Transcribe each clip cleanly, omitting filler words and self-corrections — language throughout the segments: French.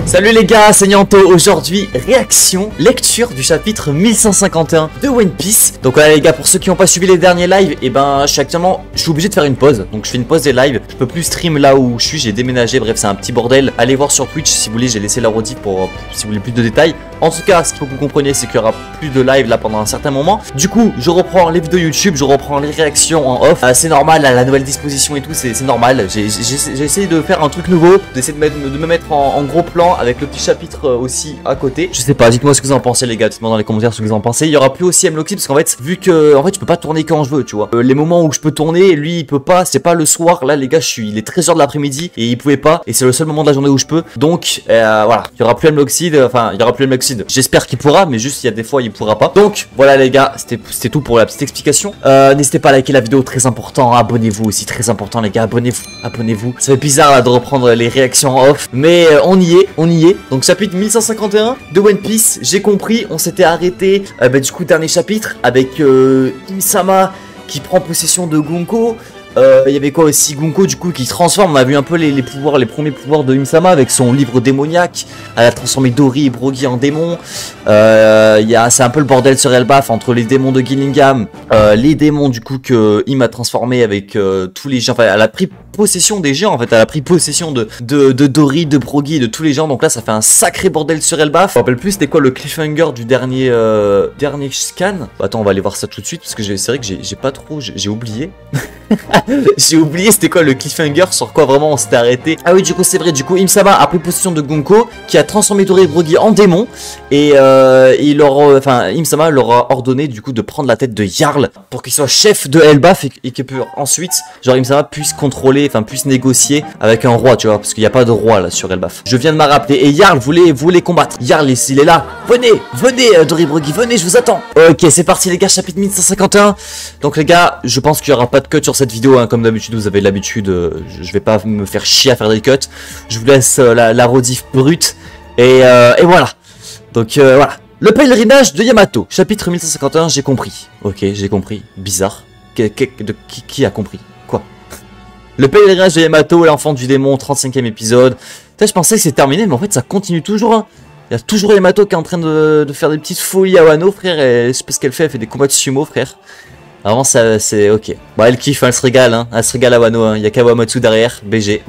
Salut les gars, c'est Nianto. Aujourd'hui, réaction, lecture du chapitre 1151 de One Piece. Donc voilà les gars, pour ceux qui n'ont pas suivi les derniers lives, et ben je suis obligé de faire une pause. Donc je fais une pause des lives. Je peux plus stream là où je suis, j'ai déménagé, bref c'est un petit bordel. Allez voir sur Twitch si vous voulez, j'ai laissé la rediff pour si vous voulez plus de détails. En tout cas, ce qu'il faut que vous compreniez, c'est qu'il y aura plus de live là pendant un certain moment. Du coup, je reprends les vidéos YouTube, je reprends les réactions en off. C'est normal, là, la nouvelle disposition et tout, c'est normal. J'ai essayé de faire un truc nouveau, d'essayer de me mettre en gros plan avec le petit chapitre aussi à côté. Je sais pas, dites-moi ce que vous en pensez les gars, dites-moi dans les commentaires ce que vous en pensez. Il y aura plus aussi Mloxy parce qu'en fait, vu que je peux pas tourner quand je veux, tu vois. Les moments où je peux tourner, lui il peut pas, c'est pas le soir. Là les gars, il est 13h de l'après-midi et il pouvait pas. Et c'est le seul moment de la journée où je peux. Donc voilà, il y aura plus Mloxy, enfin il y aura plus Mloxy. J'espère qu'il pourra, mais juste il y a des fois il pourra pas. Donc voilà les gars, c'était tout pour la petite explication. N'hésitez pas à liker la vidéo, très important. Abonnez-vous aussi, très important les gars, abonnez-vous. Ça fait bizarre là de reprendre les réactions en off, mais on y est. Donc chapitre 1151 de One Piece, j'ai compris, on s'était arrêté du coup dernier chapitre avec Im-sama qui prend possession de Gonko. Il y avait quoi aussi, Gonko du coup qui transforme. On a vu un peu les pouvoirs, les premiers pouvoirs de Im-sama avec son livre démoniaque. Elle a transformé Dory et Brogy en démons. C'est un peu le bordel sur Elbaf entre les démons de Gillingham, les démons du coup que Im a transformé avec tous les gens. Enfin, elle a pris possession des gens en fait. Elle a pris possession de Dory, de Brogy, de tous les gens. Donc là, ça fait un sacré bordel sur Elbaf. Je me rappelle plus c'était quoi le cliffhanger du dernier scan. Attends, on va aller voir ça tout de suite parce que c'est vrai que j'ai pas trop, j'ai oublié. J'ai oublié c'était quoi le cliffhanger, sur quoi vraiment on s'était arrêté. Ah oui, du coup c'est vrai, du coup Im-sama a pris possession de Gonko qui a transformé Dory et Brogy en démons. Et Im-sama leur a ordonné du coup de prendre la tête de Jarl pour qu'il soit chef de Elbaf et que ensuite genre Im-sama puisse contrôler, enfin puisse négocier avec un roi, tu vois, parce qu'il n'y a pas de roi là sur Elbaf. Je viens de m'en rappeler. Et Jarl voulait combattre. Jarl il est là. Venez Dory et Brogy, venez, je vous attends. Ok, c'est parti les gars, chapitre 1151. Donc les gars, je pense qu'il n'y aura pas de cut sur cette vidéo, hein, comme d'habitude, vous avez l'habitude, je vais pas me faire chier à faire des cuts, je vous laisse la rediff brute, et voilà, donc voilà, le pèlerinage de Yamato, chapitre 1151, j'ai compris, ok, j'ai compris, bizarre, qui a compris, quoi? Le pèlerinage de Yamato, l'enfant du démon, 35e épisode, je pensais que c'est terminé, mais en fait ça continue toujours, hein. Il y a toujours Yamato qui est en train de faire des petites folies à Wano, frère, et je sais pas ce qu'elle fait, elle fait des combats de sumo, frère. Avant ça c'est ok. Bon elle kiffe, hein, elle se régale, hein. Elle se régale à Wano, hein. Il y a Kawamatsu derrière. BG.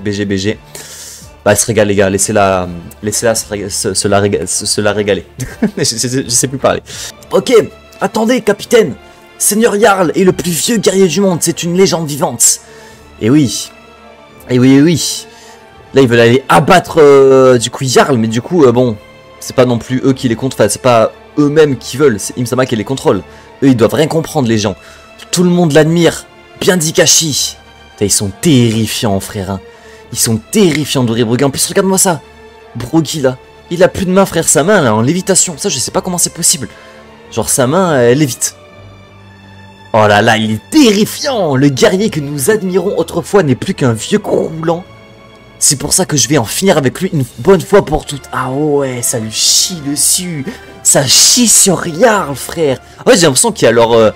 Bah elle se régale les gars, laissez-la se la régaler. je sais plus parler. Ok, attendez capitaine. Seigneur Jarl est le plus vieux guerrier du monde, c'est une légende vivante. Et oui. Là ils veulent aller abattre du coup Jarl, mais du coup bon, c'est pas non plus eux qui les contrôlent, enfin c'est pas eux-mêmes qui veulent, c'est Im-sama qui les contrôle. Eux ils doivent rien comprendre les gens. Tout le monde l'admire. Bien dit Kashi. Ils sont terrifiants frère, hein. Ils sont terrifiants Dory et Brogy. En plus regarde-moi ça. Brogy là, il a plus de main frère, sa main elle est en lévitation. Ça je sais pas comment c'est possible. Genre sa main elle lévite. Oh là là, il est terrifiant. Le guerrier que nous admirons autrefois n'est plus qu'un vieux croulant. C'est pour ça que je vais en finir avec lui une bonne fois pour toutes. Ah ouais, ça lui chie dessus. Ça chie sur Jarl frère. Ouais, j'ai l'impression qu'il y a leur...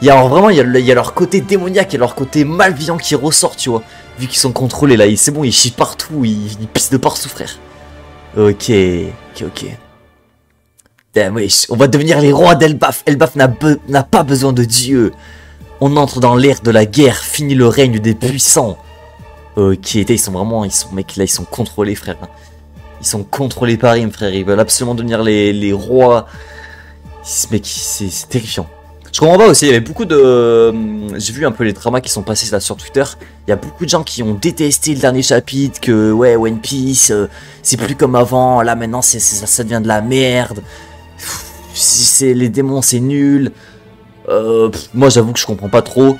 il y a leur côté démoniaque et leur côté malveillant qui ressort, tu vois. Vu qu'ils sont contrôlés là, c'est bon, ils chient partout, ils pissent de partout, frère. Ok. Damn, wesh, on va devenir les rois d'Elbaf. Elbaf n'a pas besoin de Dieu. On entre dans l'ère de la guerre, fini le règne des puissants. Ok, ils sont mec là, ils sont contrôlés, frère. Ils sont contrôlés par Im, frère. Ils veulent absolument devenir les rois. Mec, c'est terrifiant. Je comprends pas aussi, il y avait beaucoup de... J'ai vu un peu les dramas qui sont passés là sur Twitter. Il y a beaucoup de gens qui ont détesté le dernier chapitre, que ouais, One Piece, c'est plus comme avant, là maintenant ça devient de la merde. Les démons c'est nul. Moi j'avoue que je comprends pas trop.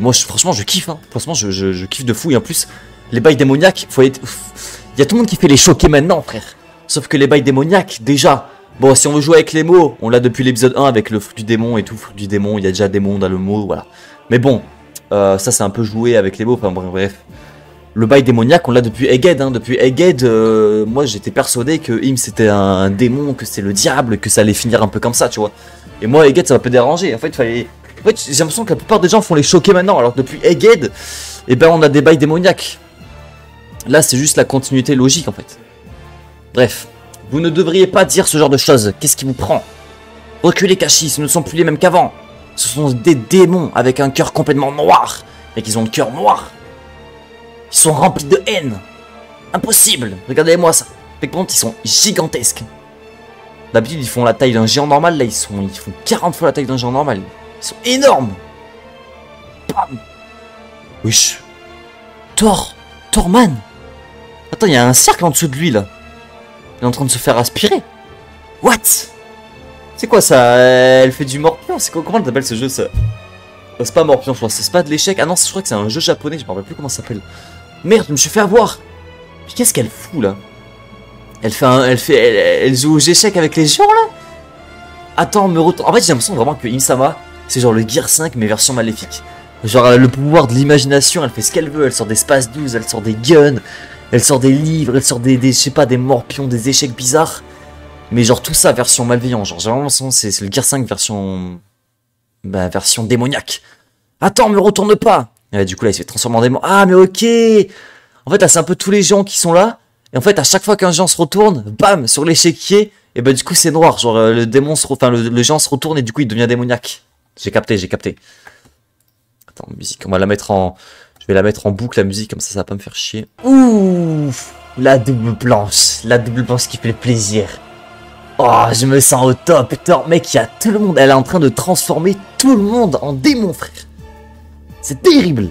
Moi franchement je kiffe, hein. Franchement je kiffe de fou. Et en plus, les bails démoniaques, il y a tout le monde qui fait les choquer maintenant, frère. Sauf que les bails démoniaques, déjà... Bon, si on veut jouer avec les mots, on l'a depuis l'épisode 1 avec le fruit du démon et tout, fruit du démon, il y a déjà démon dans le mot, voilà. Mais bon, ça c'est un peu joué avec les mots, enfin bref. Le bail démoniaque, on l'a depuis Egghead, hein. Depuis Egghead, moi j'étais persuadé que Im c'était un démon, que c'est le diable, que ça allait finir un peu comme ça, tu vois. Et moi Egghead ça m'a peu dérangé, en fait j'ai l'impression que la plupart des gens font les choquer maintenant, alors que depuis Egghead, on a des bails démoniaques. Là c'est juste la continuité logique en fait. Bref, vous ne devriez pas dire ce genre de choses. Qu'est-ce qui vous prend? Reculez, Kashi, ce ne sont plus les mêmes qu'avant. Ce sont des démons avec un cœur complètement noir. Et qu'ils ont le cœur noir. Ils sont remplis de haine. Impossible. Regardez-moi ça. Par contre, ils sont gigantesques. D'habitude, ils font la taille d'un géant normal. Là, ils font 40 fois la taille d'un géant normal. Ils sont énormes. Bam. Wesh. Torman. Attends, il y a un cercle en dessous de lui, là. Il est en train de se faire aspirer. What? C'est quoi ça? Elle fait du morpion? C'est quoi? Comment t'appelles ce jeu, ça? C'est pas morpion, je crois. C'est pas de l'échec. Ah non, je crois que c'est un jeu japonais. Je me rappelle plus comment ça s'appelle. Merde, je me suis fait avoir. Mais qu'est-ce qu'elle fout, là? Elle joue aux échecs avec les gens, là? Attends, me retourne. En fait, j'ai l'impression vraiment que Im-sama, c'est genre le Gear 5, mais version maléfique. Genre, le pouvoir de l'imagination, elle fait ce qu'elle veut. Elle sort des Space 12, elle sort des guns, elle sort des livres, elle sort je sais pas, des morpions, des échecs bizarres. Mais genre, tout ça, version malveillant. Genre, j'ai vraiment l'impression c'est le Gear 5 version. Bah, version démoniaque. Attends, me retourne pas! Et là, du coup, là, il se fait transformer en démon. Ah, mais ok! En fait, là, c'est un peu tous les gens qui sont là. Et en fait, à chaque fois qu'un géant se retourne, bam, sur l'échiquier, et bah, du coup, c'est noir. Genre, le démon le géant se retourne et du coup, il devient démoniaque. J'ai capté. Attends, musique, on va la mettre en. Je vais la mettre en boucle, la musique, comme ça va pas me faire chier. Ouh! La double planche qui fait plaisir. Oh, je me sens au top. Putain, mec, il y a tout le monde. Elle est en train de transformer tout le monde en démon, frère. C'est terrible.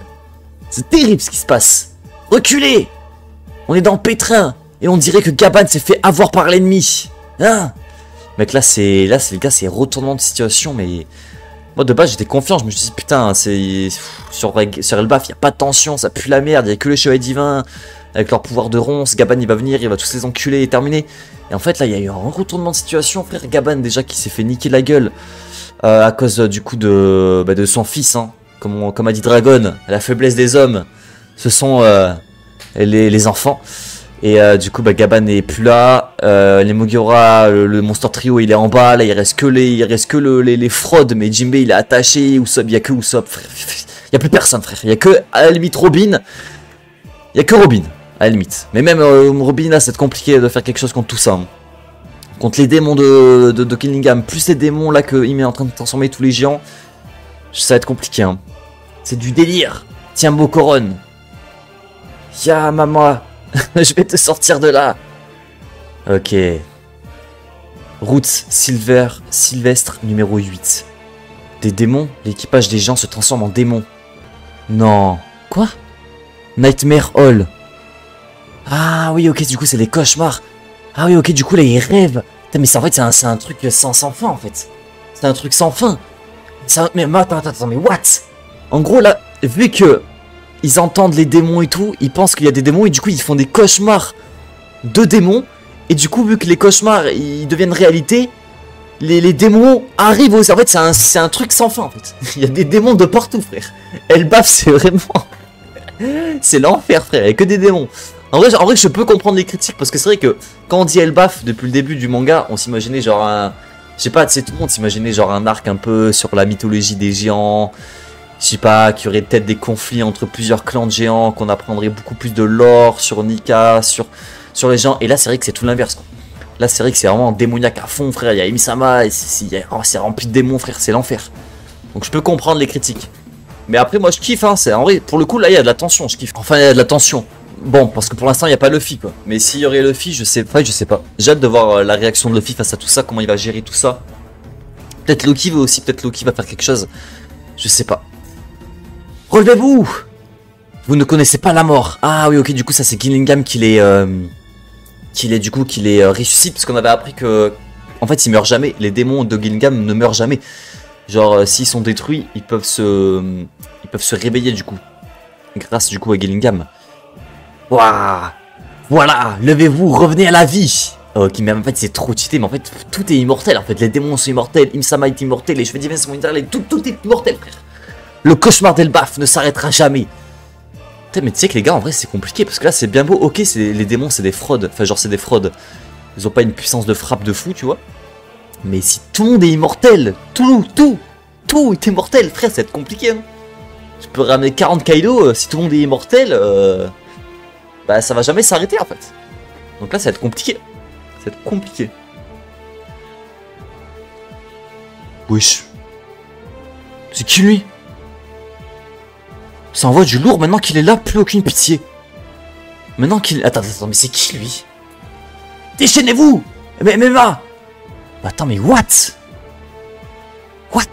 C'est terrible ce qui se passe. Reculez. On est dans le pétrin. Et on dirait que Gaban s'est fait avoir par l'ennemi. Hein? Mec, là, le gars, c'est retournement de situation, mais... Moi, de base, j'étais confiant. Je me suis dit, putain, c'est... Sur Elbaf, il n'y a pas de tension, ça pue la merde. Il n'y a que les chevaliers divins. Avec leur pouvoir de ronce, Gaban, il va venir, il va tous les enculer et terminer. Et en fait, là, il y a eu un retournement de situation, frère. Gaban, déjà, qui s'est fait niquer la gueule. À cause, du coup, de son fils, hein. Comme a dit Dragon, la faiblesse des hommes, ce sont les enfants. Et du coup, Gaban n'est plus là. Les Mugiwara, le Monster Trio, il est en bas. Là, il reste que les fraudes. Mais Jinbei, il est attaché. Usopp, il n'y a que Usopp, frère. Il n'y a plus personne, frère. Il n'y a que, à la limite, Robin. Il n'y a que Robin, à la limite. Mais même Robin, là, c'est compliqué de faire quelque chose contre tout ça. Hein. Contre les démons de Killingham, plus les démons là que il est en train de transformer tous les géants. Ça va être compliqué. Hein. C'est du délire. Tiens, Bokoron. Ya, maman. Je vais te sortir de là. Ok. Route Sylvestre numéro 8. Des démons? L'équipage des gens se transforme en démons. Non. Quoi? Nightmare Hall. Ah oui, ok, du coup, c'est des cauchemars. Ah oui, ok, du coup, là, ils rêvent. Putain, mais en fait, c'est un truc sans fin, en fait. C'est un truc sans fin. Mais attends, mais what? En gros, là, vu que ils entendent les démons et tout, ils pensent qu'il y a des démons et du coup, ils font des cauchemars de démons. Et du coup, vu que les cauchemars, ils deviennent réalité, les démons arrivent aussi. En fait, c'est un truc sans fin, en fait. Il y a des démons de partout, frère. Elbaf, c'est vraiment... C'est l'enfer, frère. Il n'y a que des démons. En vrai, je peux comprendre les critiques parce que c'est vrai que quand on dit Elbaf depuis le début du manga, on s'imaginait genre un... Je sais pas, tu sais, tout le monde s'imaginait genre un arc un peu sur la mythologie des géants. Je sais pas, qu'il y aurait peut-être des conflits entre plusieurs clans de géants, qu'on apprendrait beaucoup plus de lore sur Nika, sur les gens. Et là, c'est vrai que c'est tout l'inverse. Là, c'est vrai que c'est vraiment démoniaque à fond, frère. Il y a Im-sama, c'est rempli de démons, frère. C'est l'enfer. Donc je peux comprendre les critiques. Mais après, moi, je kiffe, hein. En vrai, pour le coup, là, il y a de la tension, je kiffe. Enfin, il y a de la tension. Bon, parce que pour l'instant, il n'y a pas Luffy, quoi. Mais s'il y aurait Luffy, je sais pas. J'ai hâte de voir la réaction de Luffy face à tout ça, comment il va gérer tout ça. Peut-être Loki va aussi, peut-être Loki va faire quelque chose. Je sais pas. Relevez-vous! Vous ne connaissez pas la mort. Ah oui, ok, du coup, ça, c'est Killingham qui les ressuscite, parce qu'on avait appris que... En fait, ils meurent jamais. Les démons de Killingham ne meurent jamais. Genre, s'ils sont détruits, ils peuvent se réveiller, du coup. Grâce, du coup, à Killingham. Waouh! Voilà! Levez-vous, revenez à la vie! Ok, mais en fait, c'est trop cheaté, mais en fait, tout est immortel. En fait, les démons sont immortels, Im-sama est immortel, les cheveux divins sont immortels, tout est immortel, frère. Le cauchemar d'Elbaf ne s'arrêtera jamais. Putain, mais tu sais que les gars, en vrai, c'est compliqué, parce que là, c'est bien beau. Ok, les démons, c'est des fraudes. Enfin, genre, c'est des fraudes. Ils ont pas une puissance de frappe de fou, tu vois. Mais si tout le monde est immortel, tout est immortel, frère, ça va être compliqué, hein. Je peux ramener 40 Kaido, si tout le monde est immortel, bah ça va jamais s'arrêter en fait. Donc là ça va être compliqué. Ça va être compliqué. Wesh. C'est qui lui? Ça envoie du lourd maintenant qu'il est là, plus aucune pitié. Maintenant qu'il... Attends, mais c'est qui lui? Déchaînez-vous! Mais va! Attends, mais what? What?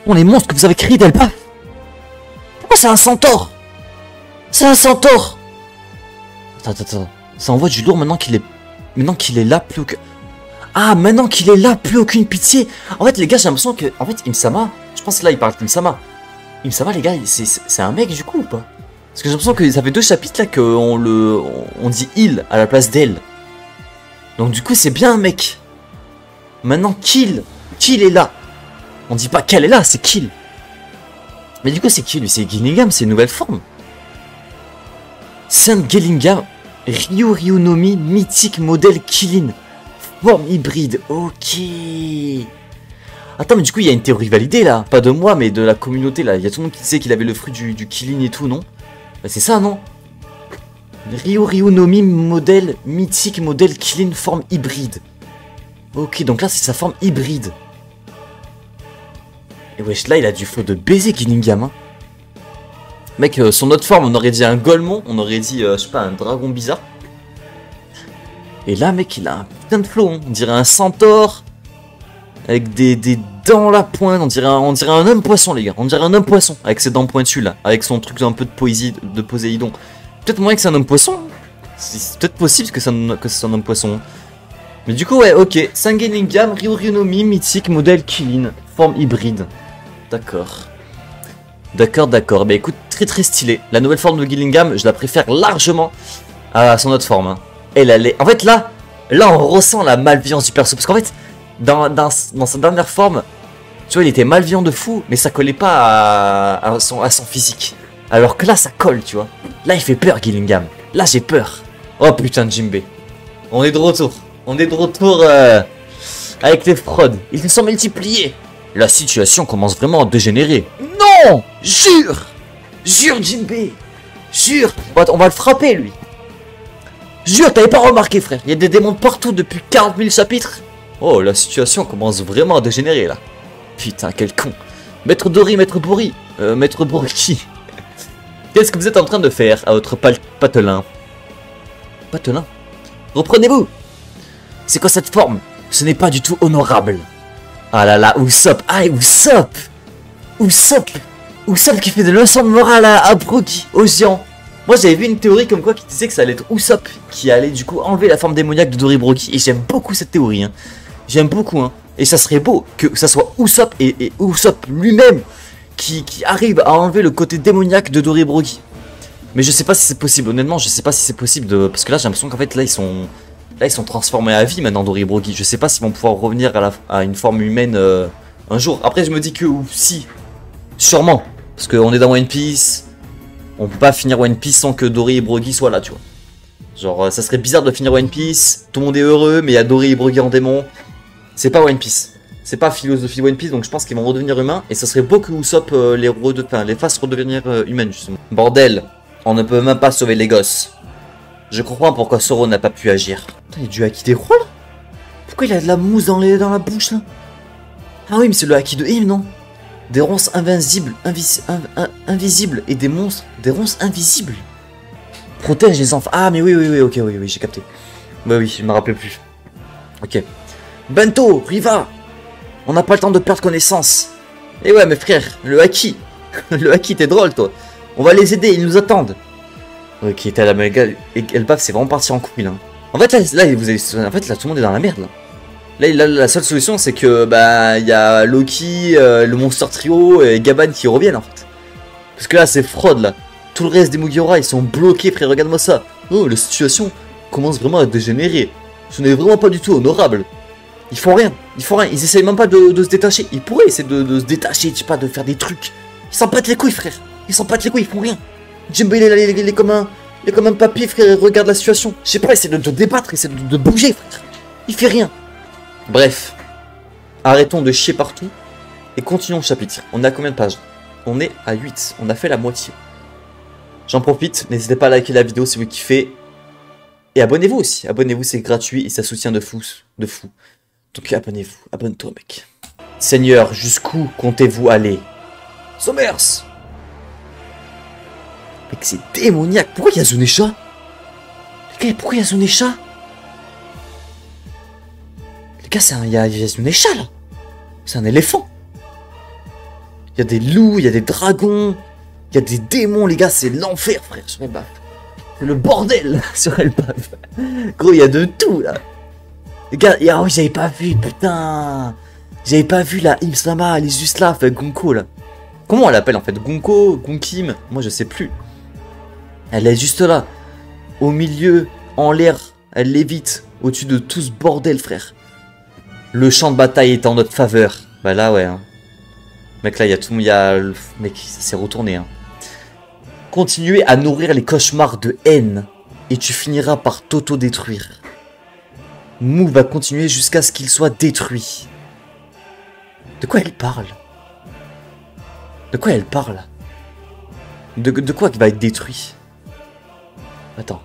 Oh, les monstres que vous avez créés d'Elbaf! Pourquoi c'est un centaure? C'est un centaure! Attends. Ça envoie du lourd maintenant qu'il est... Maintenant qu'il est là, plus aucun... Ah, maintenant qu'il est là, plus aucune pitié! En fait, les gars, j'ai l'impression que... En fait, Imsama... Je pense que là, il parle d'Imsama. Imsama, les gars, c'est un mec, du coup, ou pas? Parce que j'ai l'impression que ça fait 2 chapitres, là, on dit il à la place d'elle. Donc, du coup, c'est bien un mec. Maintenant, Kill est là. On dit pas qu'elle est là, c'est Kill. Mais du coup, c'est qui, lui? C'est Gillingham, c'est une nouvelle forme. Saint Gillingham, Ryunomi, mythique modèle Killin. Forme hybride, ok. Attends, mais du coup, il y a une théorie validée, là. Pas de moi, mais de la communauté, là. Il y a tout le monde qui disait qu'il avait le fruit du Killin et tout, non? Bah, c'est ça, non? Ryunomi, modèle, mythique modèle Killin, forme hybride. Ok, donc là, c'est sa forme hybride. Et wesh, là, il a du flow de baiser, Gillingham, hein. Mec, son autre forme, on aurait dit un Golemon, on aurait dit, je sais pas, un dragon bizarre. Et là, mec, il a un putain de flow, hein. On dirait un centaure. Avec des dents à la pointe, on dirait un homme poisson, les gars. On dirait un homme poisson, avec ses dents pointues, là. Avec son truc un peu de poésie, de Poséidon. Peut-être moins que c'est un homme poisson. C'est peut-être possible que c'est un homme poisson. Mais du coup, ouais, ok. Saint Gillingham, Ryunomi, mythique, modèle Killin. Forme hybride. D'accord. D'accord. Bah écoute, très stylé. La nouvelle forme de Gillingham, je la préfère largement à son autre forme. Hein. Elle est... En fait, là, on ressent la malveillance du perso. Parce qu'en fait, dans sa dernière forme, tu vois, il était malveillant de fou, mais ça collait pas à son physique. Alors que là, ça colle, tu vois. Là, il fait peur, Gillingham. Là, j'ai peur. Oh putain de Jinbei. On est de retour. Avec les fraudes. Ils se sont multipliés. La situation commence vraiment à dégénérer. Non! Jure, Jinbei. Jure. On va le frapper, lui. Jure, t'avais pas remarqué, frère. Il y a des démons partout depuis 40 000 chapitres. Oh, la situation commence vraiment à dégénérer, là. Putain, quel con. Maître Dori, Maître Bori. Maître Boriki. Qu'est-ce que vous êtes en train de faire à votre patelin? Patelin? Reprenez-vous. C'est quoi cette forme? Ce n'est pas du tout honorable. Ah là là, Usopp. Ah, Usopp qui fait de leçons de morale à Brogy, aux géants. Moi j'avais vu une théorie comme quoi qui disait que ça allait être Usopp qui allait du coup enlever la forme démoniaque de Doribrogi. Et j'aime beaucoup cette théorie, hein. J'aime beaucoup, hein. Et ça serait beau que ça soit Usopp et Usopp lui-même qui arrive à enlever le côté démoniaque de Doribrogi. Mais je sais pas si c'est possible, honnêtement, je sais pas si c'est possible de... Parce que là j'ai l'impression qu'en fait là ils sont transformés à vie maintenant, Doribrogi. Je sais pas s'ils vont pouvoir revenir à une forme humaine un jour. Après je me dis que si, sûrement. Parce qu'on est dans One Piece, on peut pas finir One Piece sans que Dory et Brogy soient là, tu vois. Genre ça serait bizarre de finir One Piece, tout le monde est heureux, mais il y a Dory et Brogy en démon. C'est pas One Piece. C'est pas philosophie One Piece, donc je pense qu'ils vont redevenir humains. Et ça serait beau que Usopp les fasse redevenir humaines, justement. Bordel, on ne peut même pas sauver les gosses. Je comprends pourquoi Zoro n'a pas pu agir. Putain, il y a du haki des rois là? Pourquoi il a de la mousse dans la bouche là? Ah oui, mais c'est le haki de Hime, non? Des ronces invincibles, invisibles et des monstres, des ronces invisibles. Protège les enfants. Ah mais oui, ok, oui, j'ai capté. Bah oui, je me rappelais plus. Ok. Bento, Riva, on n'a pas le temps de perdre connaissance. Eh ouais, mes frères, le haki. Le haki, t'es drôle, toi. On va les aider, ils nous attendent. Ok, t'as la méga. Et Elbaf, c'est vraiment parti en couille là. En fait, là, tout le monde est dans la merde là. Là, la seule solution, c'est que bah il y a Loki, le Monster Trio et Gaban qui reviennent en fait. Parce que là, c'est fraude là. Tout le reste des Mugiwara, ils sont bloqués, frère. Regarde-moi ça. Oh, la situation commence vraiment à dégénérer. Ce n'est vraiment pas du tout honorable. Ils font rien. Ils essayent même pas de se détacher. Ils pourraient essayer de se détacher, je sais pas, de faire des trucs. Ils s'en battent les couilles, frère. Ils s'en battent les couilles, ils font rien. Jinbei, il est comme un papy, frère. Regarde la situation. Je sais pas, essaie de débattre, essaie de bouger, frère. Il fait rien. Bref, arrêtons de chier partout et continuons le chapitre. On est à combien de pages? On est à 8, on a fait la moitié. J'en profite, n'hésitez pas à liker la vidéo si vous kiffez. Et abonnez-vous aussi. Abonnez-vous, c'est gratuit et ça soutient de fou. De fou. Donc abonnez-vous. Abonne-toi, mec. Seigneur, jusqu'où comptez-vous aller? Sommers! Mec, c'est démoniaque. Pourquoi il y a Zunesha? Les gars, pourquoi il y a Zunesha? Les gars, il y a Zunesha, là. C'est un éléphant. Il y a des loups, il y a des dragons, il y a des démons, les gars, c'est l'enfer, frère, sur Elbaf. C'est le bordel sur Elbaf. Gros, il y a de tout, là. Les gars, oh, j'avais pas vu, putain. J'avais pas vu la Imsama, elle est juste là, fait Gunko, là. Comment on l'appelle, en fait? Gunko, Gunkim? Moi, je sais plus. Elle est juste là, au milieu, en l'air, elle lévite, au-dessus de tout ce bordel, frère. Le champ de bataille est en notre faveur. Bah là, ouais, hein. Mec, là, il y a tout... Mec, ça s'est retourné, hein. Continuez à nourrir les cauchemars de haine. Et tu finiras par t'auto-détruire. Mou va continuer jusqu'à ce qu'il soit détruit. De quoi elle parle? De quoi elle parle? De quoi il va être détruit? Attends.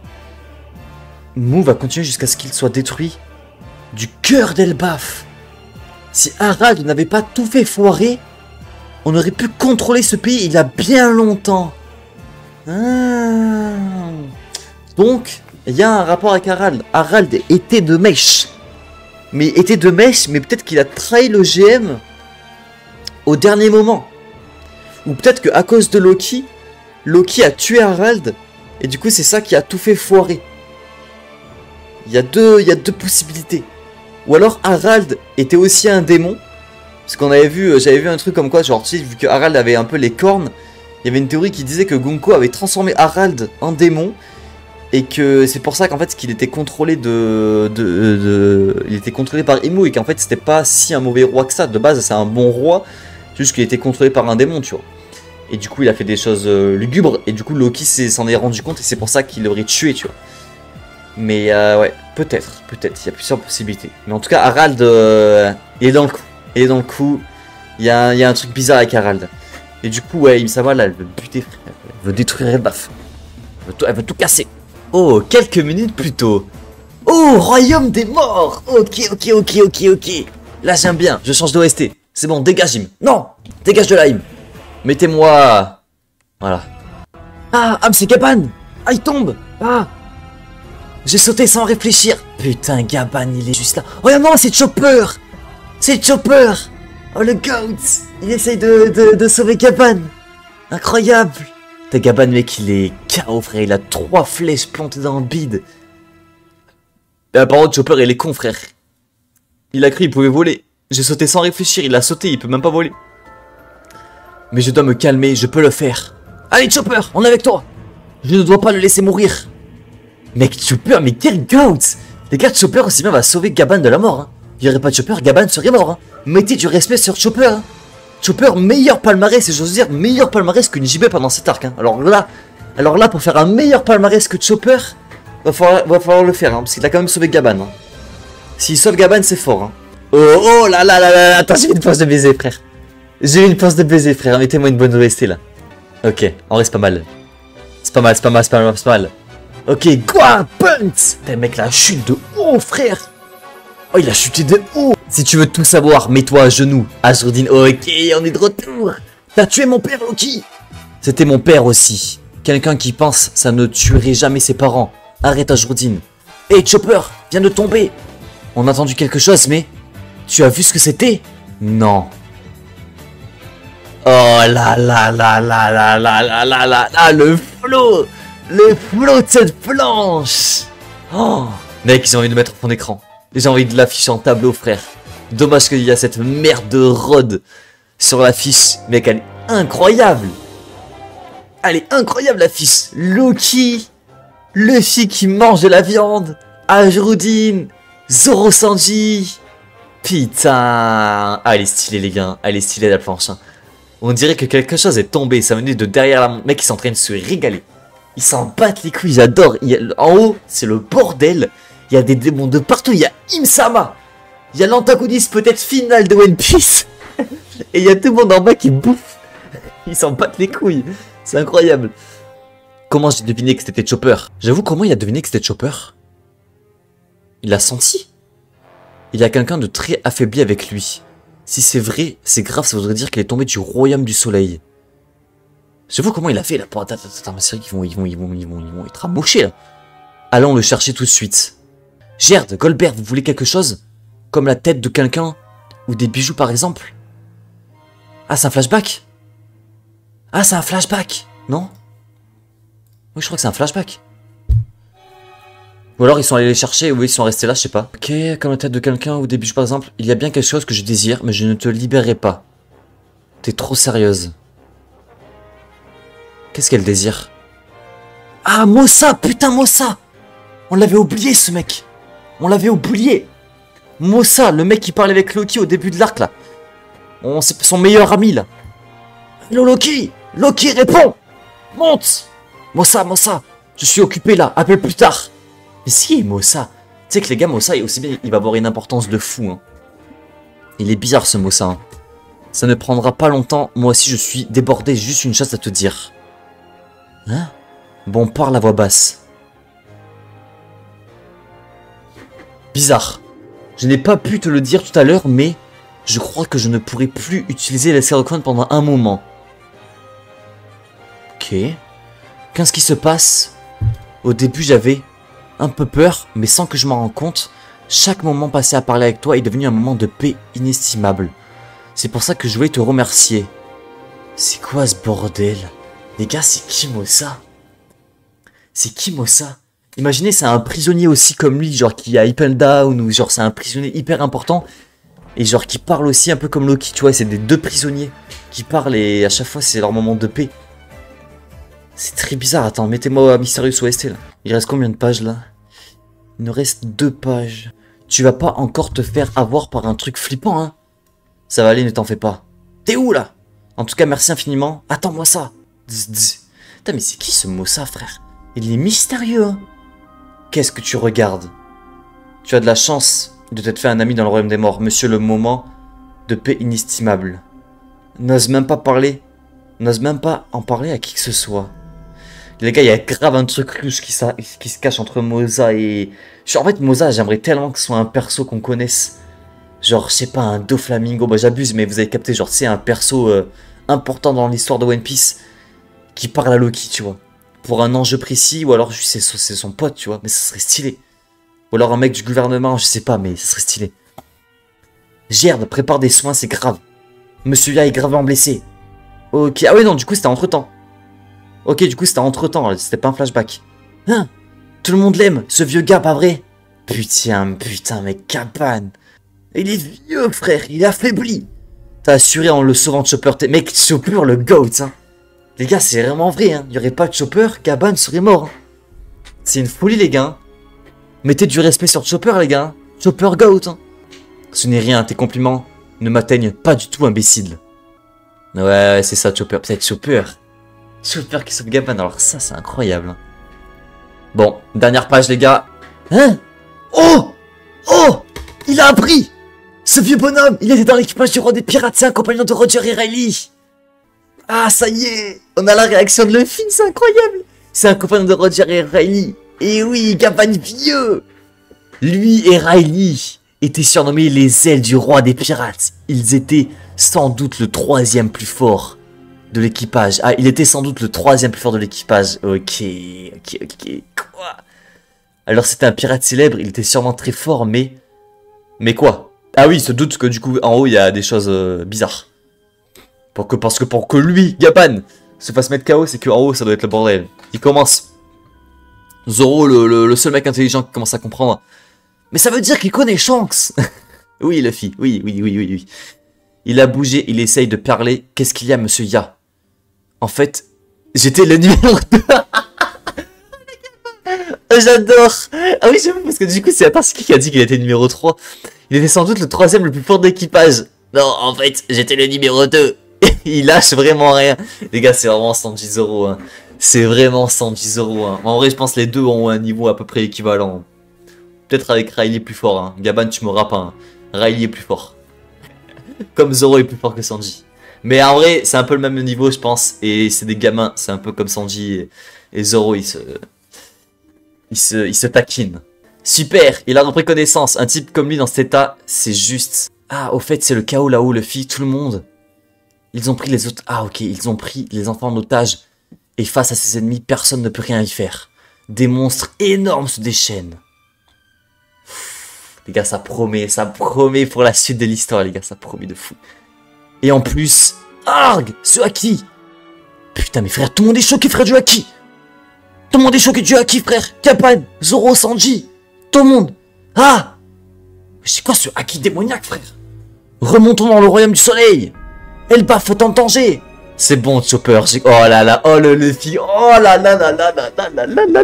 Mou va continuer jusqu'à ce qu'il soit détruit. Du cœur d'Elbaf. Si Harald n'avait pas tout fait foirer, on aurait pu contrôler ce pays il y a bien longtemps. Ah. Donc, il y a un rapport avec Harald. Harald était de mèche. Mais peut-être qu'il a trahi le GM au dernier moment. Ou peut-être qu'à cause de Loki, Loki a tué Harald. Et du coup, c'est ça qui a tout fait foirer. Il y a deux possibilités. Ou alors Harald était aussi un démon. Parce qu'on avait vu, j'avais vu un truc comme quoi, genre, tu sais, vu que Harald avait un peu les cornes, il y avait une théorie qui disait que Gunko avait transformé Harald en démon. Et que c'est pour ça qu'en fait, qu'il était contrôlé il était contrôlé par Emu. Et qu'en fait, c'était pas si un mauvais roi que ça. De base, c'est un bon roi. Juste qu'il était contrôlé par un démon, tu vois. Et du coup, il a fait des choses lugubres. Et du coup, Loki s'en est rendu compte. Et c'est pour ça qu'il l'aurait tué, tu vois. Mais ouais, peut-être. Il y a plusieurs possibilités. Mais en tout cas, Harald, il est dans le coup. Il y a un truc bizarre avec Harald. Et du coup, ouais, Imsama, là, elle veut buter, frère. Elle veut détruire Elbaf. Elle veut tout casser. Oh, quelques minutes plus tôt. Oh, royaume des morts. Ok. Là, j'aime bien. Je change d'OST. C'est bon, dégage, Im. Non, dégage de là, Im. Mettez-moi... Voilà. Ah, c'est Gaban. Ah, il tombe. Ah. J'ai sauté sans réfléchir. Putain, Gaban, il est juste là. Oh non, c'est Chopper. Oh, le goat. Il essaye de sauver Gaban. Incroyable. T'as Gaban, mec, il est KO, frère. Il a 3 flèches plantées dans le bide. Par contre, Chopper, il est con, frère. Il a cru qu'il pouvait voler. J'ai sauté sans réfléchir. Il a sauté, il peut même pas voler. Mais je dois me calmer, je peux le faire. Allez, Chopper, on est avec toi. Je ne dois pas le laisser mourir. Mec, Chopper, mais quel goat. Les gars, Chopper aussi bien va sauver Gaban de la mort. Hein. Il n'y aurait pas de Chopper, Gaban serait mort. Hein. Mettez du respect sur Chopper. Hein. Chopper, meilleur palmarès, et j'ose dire meilleur palmarès que Nijibé pendant cet arc. Hein. Alors là, pour faire un meilleur palmarès que Chopper, va falloir le faire, hein, parce qu'il a quand même sauvé Gaban. Hein. S'il sauve Gaban, c'est fort. Hein. Oh là, attends, j'ai une force de baiser, frère. Mettez-moi une bonne OST là. Ok, en vrai, c'est pas mal. C'est pas mal. Ok, Guard Punt. Putain, mec, la chute de haut, frère. Oh, il a chuté de haut. Si tu veux tout savoir, mets-toi à genoux. Ashdin, ok, on est de retour. T'as tué mon père, Loki. C'était mon père aussi. Quelqu'un qui pense, ça ne tuerait jamais ses parents. Arrête, Ashdin. Hey, Chopper, viens de tomber. On a entendu quelque chose, mais... Tu as vu ce que c'était? Non. Oh là, le flow de cette planche. Oh. Mec, ils ont envie de mettre en fond d'écran. J'ai envie de l'afficher en tableau, frère. Dommage qu'il y a cette merde de Rod sur l'affiche. Mec, elle est incroyable. L'affiche. Loki, Luffy qui mange de la viande, Ashdin, Zoro Sanji. Putain. Ah, elle est stylée, les gars. Elle est stylée, la planche. Hein. On dirait que quelque chose est tombé. Ça venait de derrière la montre. Mec, ils sont en train de se régaler. Ils s'en battent les couilles. J'adore. En haut, c'est le bordel. Il y a des démons de partout. Il y a Imsama. Il y a l'antagoniste peut-être final de One Piece. Et il y a tout le monde en bas qui bouffe. Ils s'en battent les couilles. C'est incroyable. Comment j'ai deviné que c'était Chopper? J'avoue, comment il a deviné que c'était Chopper? Il a senti. Il y a quelqu'un de très affaibli avec lui. Si c'est vrai, c'est grave, ça voudrait dire qu'il est tombé du royaume du soleil. J'avoue comment il a fait là pour... Attends, mais c'est vrai qu'ils vont être amochés là. Allons le chercher tout de suite. Gerd, Goldberg, vous voulez quelque chose? Comme la tête de quelqu'un? Ou des bijoux par exemple? Ah, c'est un flashback? Ah, c'est un flashback? Non? Oui, je crois que c'est un flashback. Ou alors ils sont allés les chercher, ou ils sont restés là, je sais pas. Ok, comme la tête de quelqu'un ou des bijoux par exemple, il y a bien quelque chose que je désire, mais je ne te libérerai pas. T'es trop sérieuse. Qu'est-ce qu'elle désire? Ah, Mossa, putain, Mossa! On l'avait oublié, ce mec. On l'avait oublié. Mossa, le mec qui parlait avec Loki au début de l'arc, là. C'est son meilleur ami, là. Hello, Loki! Loki, réponds! Monte! Mossa, je suis occupé, là. Appelle plus tard. Mais si, Mossa. Tu sais que les gars, Mossa, aussi bien, il va avoir une importance de fou. Hein. Il est bizarre, ce Mossa. Hein. Ça ne prendra pas longtemps. Moi aussi, je suis débordé. J'ai juste une chose à te dire. Hein? Bon, parle à voix basse. Bizarre. Je n'ai pas pu te le dire tout à l'heure, mais je crois que je ne pourrai plus utiliser les Scarecrow pendant un moment. Ok. Qu'est-ce qui se passe? Au début, j'avais un peu peur, mais sans que je m'en rende compte, chaque moment passé à parler avec toi est devenu un moment de paix inestimable. C'est pour ça que je voulais te remercier. C'est quoi ce bordel? Les gars, c'est qui Mossa? C'est qui Mossa? Imaginez, c'est un prisonnier aussi comme lui, genre qui a Hyper Down, ou genre c'est un prisonnier hyper important, et genre qui parle aussi un peu comme Loki, tu vois, c'est des deux prisonniers qui parlent et à chaque fois c'est leur moment de paix. C'est très bizarre, attends, mettez-moi Mysterious OST là. Il reste combien de pages là? Il nous reste 2 pages. Tu vas pas encore te faire avoir par un truc flippant, hein? Ça va aller, ne t'en fais pas. T'es où là? En tout cas, merci infiniment. Attends-moi ça. Putain, mais c'est qui ce Mossa, frère? Il est mystérieux, hein? Qu'est-ce que tu regardes? Tu as de la chance de t'être fait un ami dans le royaume des morts, monsieur le moment de paix inestimable. N'ose même pas parler. N'ose même pas en parler à qui que ce soit. Les gars, il y a grave un truc louche qui se cache entre Mossa et... En fait, Mossa, j'aimerais tellement que ce soit un perso qu'on connaisse. Genre, je sais pas, un Doflamingo. Bah, j'abuse, mais vous avez capté, genre, c'est un perso important dans l'histoire de One Piece qui parle à Loki, tu vois. Pour un enjeu précis, ou alors c'est son pote, tu vois. Mais ça serait stylé. Ou alors un mec du gouvernement, je sais pas, mais ça serait stylé. Gerd, prépare des soins, c'est grave. Monsieur Ya est gravement blessé. Ok, ah oui, non, du coup, c'était entre-temps. Ok, du coup, c'était entre-temps, c'était pas un flashback. Hein? Tout le monde l'aime, ce vieux gars, pas vrai? Putain, mais Kapan. Il est vieux, frère, il est affaibli. T'as assuré en le sauvant de Chopper. Mec, Chopper, le GOAT, hein. Les gars, c'est vraiment vrai, hein. Il n'y aurait pas de Chopper, Kaban serait mort. Hein. C'est une folie, les gars. Mettez du respect sur Chopper, les gars. Chopper GOAT, hein. Ce n'est rien, tes compliments ne m'atteignent pas du tout, imbécile. Ouais, c'est ça, Chopper. Peut-être Chopper. Chopper qui sauve Gaban, alors ça, c'est incroyable. Hein. Bon, dernière page, les gars. Hein? Oh! Oh! Il a appris! Ce vieux bonhomme, il était dans l'équipage du roi des pirates, c'est un compagnon de Roger et Riley. Ah, ça y est! On a la réaction de Luffy, c'est incroyable! C'est un compagnon de Roger et Riley. Et oui, Gaban vieux! Lui et Riley étaient surnommés les ailes du roi des pirates. Ils étaient sans doute le 3e plus fort de l'équipage. Ah, il était sans doute le 3e plus fort de l'équipage. Ok. Quoi? Alors c'était un pirate célèbre, il était sûrement très fort, mais... Mais quoi? Ah oui, il se doute que du coup, en haut, il y a des choses bizarres. Parce que pour que lui, Gaban, se fasse mettre KO, c'est qu'en haut, ça doit être le bordel. Il commence. Zoro, le seul mec intelligent qui commence à comprendre. Mais ça veut dire qu'il connaît Shanks. Oui, Luffy, oui. Il a bougé, il essaye de parler. Qu'est-ce qu'il y a, monsieur Ya? En fait, j'étais le numéro 2. J'adore. Ah oui, j'avoue, parce que du coup, c'est qui a dit qu'il était numéro 3. Il était sans doute le 3e le plus fort de l'équipage. Non, en fait, j'étais le numéro 2. Il lâche vraiment rien. Les gars, c'est vraiment Sanji Zoro. Hein. C'est vraiment Sanji Zoro. Hein. En vrai, je pense que les deux ont un niveau à peu près équivalent. Peut-être avec Riley plus fort. Hein. Gaban, tu m'auras pas. Hein. Riley est plus fort. Comme Zoro est plus fort que Sanji. Mais en vrai, c'est un peu le même niveau, je pense. Et c'est des gamins. C'est un peu comme Sanji et Zoro, ils se taquinent. Super, il a repris connaissance. Un type comme lui dans cet état, c'est juste... Ah, au fait, c'est le chaos là-haut, Luffy, tout le monde. Ils ont pris les autres... Ah, ok, ils ont pris les enfants en otage. Et face à ses ennemis, personne ne peut rien y faire. Des monstres énormes se déchaînent. Les gars, ça promet pour la suite de l'histoire, les gars, ça promet de fou. Et en plus, Arg, ce haki. Putain, mais frère, tout le monde est choqué, frère, du haki. Tout le monde est choqué du haki, frère. Kapan, Zoro, Sanji. Tout le monde. Ah! C'est quoi ce haki démoniaque, frère? Remontons dans le royaume du soleil. Elbaf est en danger. C'est bon, Chopper. Oh là là, oh le Luffy. Oh là là là là là là là là là là.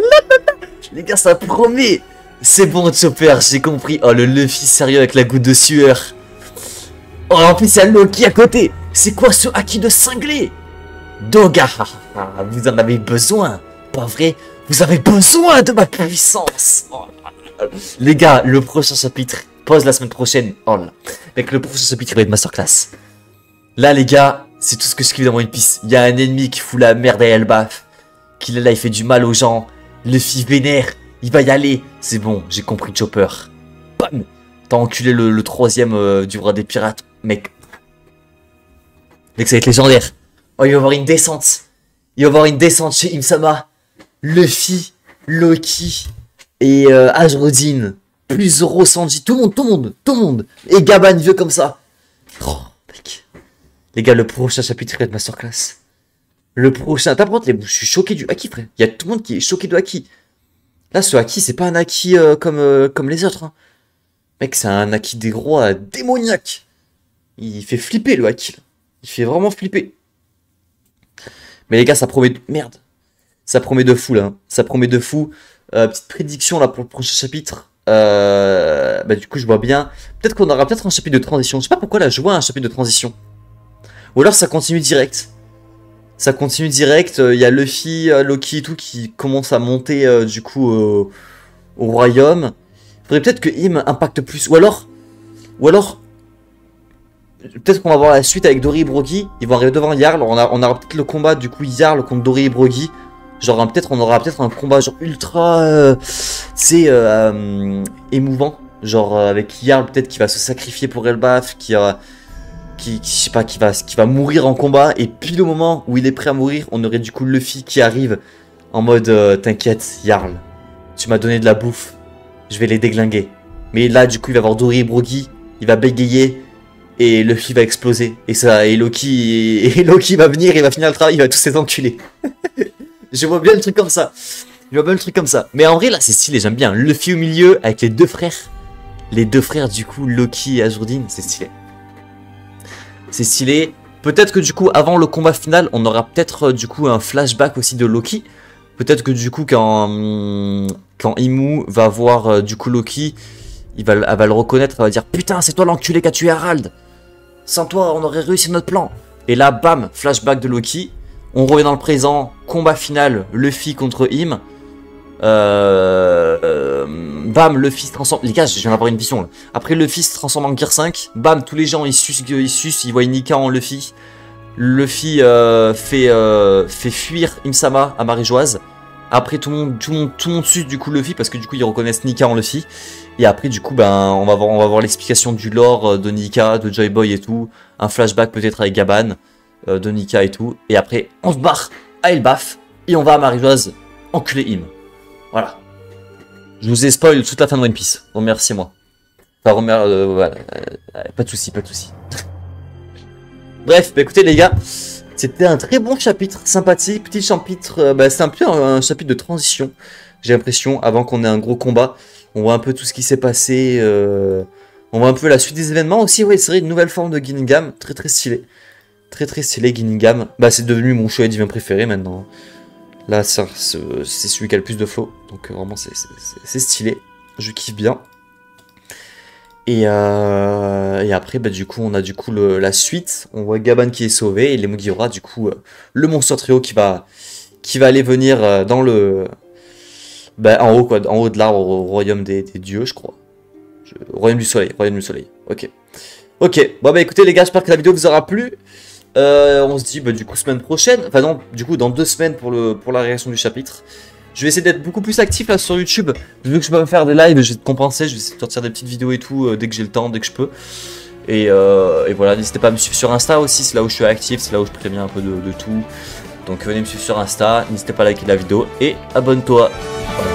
Les gars, ça promet. C'est bon, Chopper, j'ai compris. Oh le Luffy sérieux avec la goutte de sueur. Oh, en plus, il y a Loki à côté. C'est quoi ce haki de cinglé? Doga, vous en avez besoin. Pas vrai? Vous avez besoin de ma puissance. Oh. Les gars, le prochain chapitre, pause la semaine prochaine. Oh là. Avec le prochain chapitre, il va être masterclass. Là, les gars, c'est tout ce que je kiffe dans One Piece. Il y a un ennemi qui fout la merde à Elbaf. Qu'il est là, il fait du mal aux gens. Luffy vénère, il va y aller. C'est bon, j'ai compris Chopper. Bam! T'as enculé le troisième du roi des pirates, mec. Mec, ça va être légendaire. Oh, il va y avoir une descente. Il va y avoir une descente chez Im-sama. Luffy, Loki... Et Ajrodine, plus Zoro, Sanji, tout le monde. Et Gaban vieux comme ça. Oh, mec. Les gars, le prochain chapitre va être masterclass. Le prochain. Par contre, je suis choqué du haki, frère. Il y a tout le monde qui est choqué du haki. Là, ce haki, c'est pas un haki comme les autres. Hein. Mec, c'est un haki des rois démoniaque. Il fait flipper, le haki. Là. Il fait vraiment flipper. Mais les gars, ça promet... Merde. Ça promet de fou, là. Hein. Ça promet de fou. Petite prédiction là pour le prochain chapitre. Bah du coup je vois bien. Peut-être qu'on aura peut-être un chapitre de transition. Je sais pas pourquoi là je vois un chapitre de transition. Ou alors ça continue direct. Ça continue direct. Il y a Luffy, Loki et tout qui commence à monter du coup au royaume. Faudrait peut-être que Im impacte plus. Ou alors peut-être qu'on va voir la suite avec Dory et Brogy. Ils vont arriver devant Jarl. On aura peut-être le combat du coup Jarl contre Dory et Brogy. Genre on aura peut-être un combat genre ultra émouvant, genre avec Jarl peut-être qui va se sacrifier pour Elbaf, je sais pas, qui va mourir en combat, et pile au moment où il est prêt à mourir, on aurait du coup Luffy qui arrive en mode t'inquiète Jarl, tu m'as donné de la bouffe, je vais les déglinguer. Mais là du coup il va avoir Dory et Brogy, il va bégayer et Luffy va exploser et Loki va venir, il va finir le travail, il va tous les enculer. Je vois bien le truc comme ça. Mais en vrai, là, c'est stylé, j'aime bien. Luffy au milieu, avec les deux frères. Les deux frères, du coup, Loki et Ajrodine, c'est stylé. C'est stylé. Peut-être que, du coup, avant le combat final, on aura peut-être, du coup, un flashback aussi de Loki. Peut-être que, du coup, quand Imu va voir, du coup, Loki, elle va le reconnaître, elle va dire « Putain, c'est toi l'enculé qui a tué Harald. Sans toi, on aurait réussi notre plan. » Et là, bam, flashback de Loki. On revient dans le présent, combat final, Luffy contre Im. Bam, Luffy se transforme. Les gars, je viens d'avoir une vision là. Après, Luffy se transforme en Gear 5. Bam, tous les gens ils sucent, ils voient Nika en Luffy. Luffy fait fuir Im-sama à Marie-Joise. Après, tout le monde suce du coup Luffy parce que du coup ils reconnaissent Nika en Luffy. Et après, du coup, ben, on va voir l'explication du lore de Nika, de Joy Boy et tout. Un flashback peut-être avec Gaban. De Nika et tout, et après on se barre à Elbaf et on va à Marie-Joise enculer Im. Voilà. Je vous ai spoil toute la fin de One Piece. Remerciez-moi. Enfin, voilà. Pas de soucis. Bref, bah écoutez les gars, c'était un très bon chapitre, sympathique, petit chapitre. C'est un peu un chapitre de transition. J'ai l'impression avant qu'on ait un gros combat. On voit un peu tout ce qui s'est passé. On voit un peu la suite des événements aussi. Ouais, c'est vrai, une nouvelle forme de Gingham, très stylé. Très stylé, Gingham. Bah, c'est devenu mon shonen divin préféré maintenant. Là, c'est celui qui a le plus de flow. Donc, vraiment, c'est stylé. Je kiffe bien. Et après, bah, du coup, on a du coup la suite. On voit Gaban qui est sauvé. Et les Mugiwara, du coup, le monstre trio qui va aller venir dans le... Bah, en haut, quoi. En haut de l'arbre, au royaume des dieux, je crois. Royaume du soleil. Ok. Bon, bah, écoutez, les gars, j'espère que la vidéo vous aura plu. On se dit bah, du coup semaine prochaine, enfin non, du coup dans 2 semaines pour la réaction du chapitre. Je vais essayer d'être beaucoup plus actif là sur YouTube. Vu que je peux pas faire des lives, je vais te compenser. Je vais essayer de sortir des petites vidéos et tout dès que j'ai le temps, dès que je peux. Et voilà, n'hésitez pas à me suivre sur Insta aussi, c'est là où je suis actif, c'est là où je préviens un peu de tout. Donc venez me suivre sur Insta, n'hésitez pas à liker la vidéo et abonne-toi. Voilà.